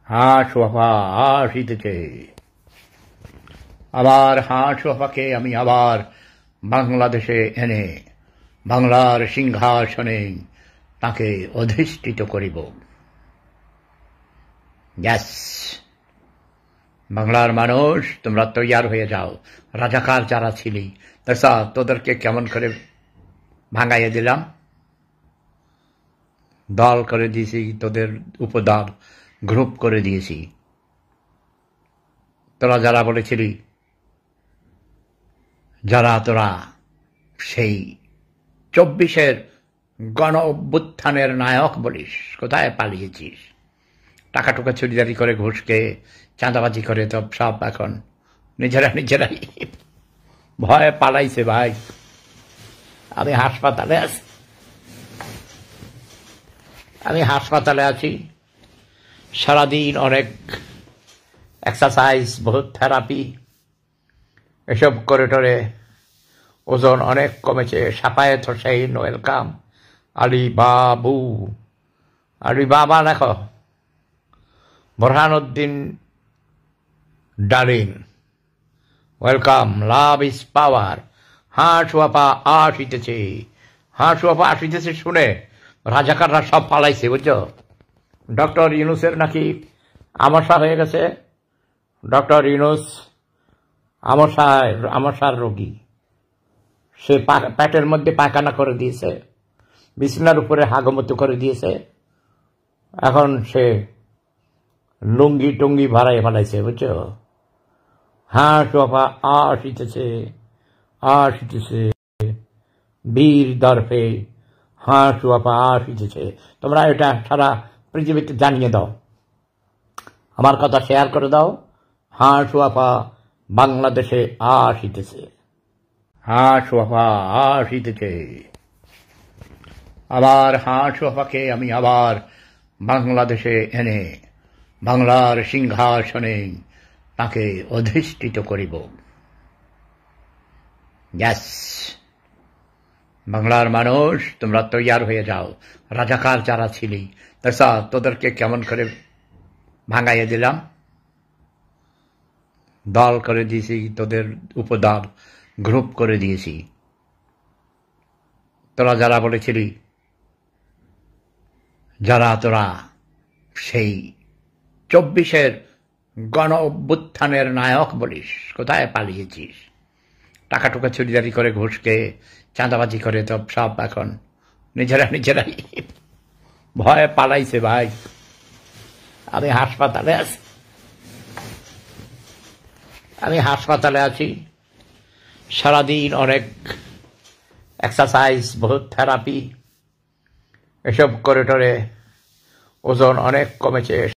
হাঁস ওয়াফা আসিতেছে। আবার হাঁস ওয়াফাকে আমি আবার বাংলাদেশে এনে বাংলার সিংহাসনে তাকে অধিষ্ঠিত করিব। গ্যাস বাংলার মানুষ, তোমরা তৈয়ার হয়ে যাও। রাজাকার যারা ছিলি দেখছা তোদেরকে কেমন করে ভাঙাইয়ে দিলাম, দল করে দিয়েছি, তোদের উপদল গ্রুপ করে দিয়েছি। তোরা যারা বলেছিলি, যারা তোরা সেই 24-এর গণ অভ্যুত্থানের নায়ক বলিস, কোথায় পালিয়েছিস? টাকা টুকা চুরিদারি করে, ঘুষকে চাঁদাবাজি করে তো সব এখন নিজেরাই ভয়ে পালাইছে। ভাই আমি হাসপাতালে আছি, সারাদিন অনেক এক্সারসাইজ, বহুত থেরাপি, এসব করে ওজন অনেক কমেছে। সাফায়েত হোসেন ওয়েলকাম, আলী বাবা লেখো, বোরহানউদ্দিন ডালিম ওয়েলকাম, লাভ ইজ পাওয়ার। হাঁস ওয়াফা আসিতেছে শুনে রাজাকাররা সব পালাইছে, বুঝছো? ডক্টর ইউনূসের নাকি আমসা হয়ে গেছে। ডক্টর ইউনূস আমসার রোগী, সে পেটের মধ্যে পায়খানা করে দিয়েছে, বিছানার উপরে হাগমতো করে দিয়েছে। এখন সে লুঙ্গি টুঙ্গি ভাড়াই ফেলাইছে, বুঝছো? হাঁস ওয়াফা আসিতেছে বীর দর্পে, হাঁস ওয়াফা আসিতেছে। তোমরা এটা সারা পৃথিবীতে জানিয়ে দাও, আমার কথা শেয়ার করে দাও। হাঁস ওয়াফা বাংলাদেশে আসিতেছে, হাঁস ওয়াফা আসিতেছে। আবার হাঁস ওয়াফাকে আমি আবার বাংলাদেশে এনে বাংলার সিংহাসনে তাকে অধিষ্ঠিত করিব। গ্যাস বাংলার মানুষ, তোমরা তৈয়ার হয়ে যাও। রাজাকার যারা ছিলি দেখছা তোদেরকে কেমন করে ভাঙাইয়ে দিলাম, দল করে দিয়েছি, তোদের উপদল গ্রুপ করে দিয়েছি। তোরা যারা বলেছিলি, যারা তোরা সেই 24-এর গণ অভ্যুত্থানের নায়ক বলিস, কোথায় পালিয়েছিস? টাকা টুকা চুরিদারি করে, ঘুষকে চাঁদাবাজি করে তো সব এখন নিজেরাই ভয়ে পালাইছে। ভাই আমি হাসপাতালে আছি, সারাদিন অনেক এক্সারসাইজ, বহুত থেরাপি, এসব করে ওজন অনেক কমেছে।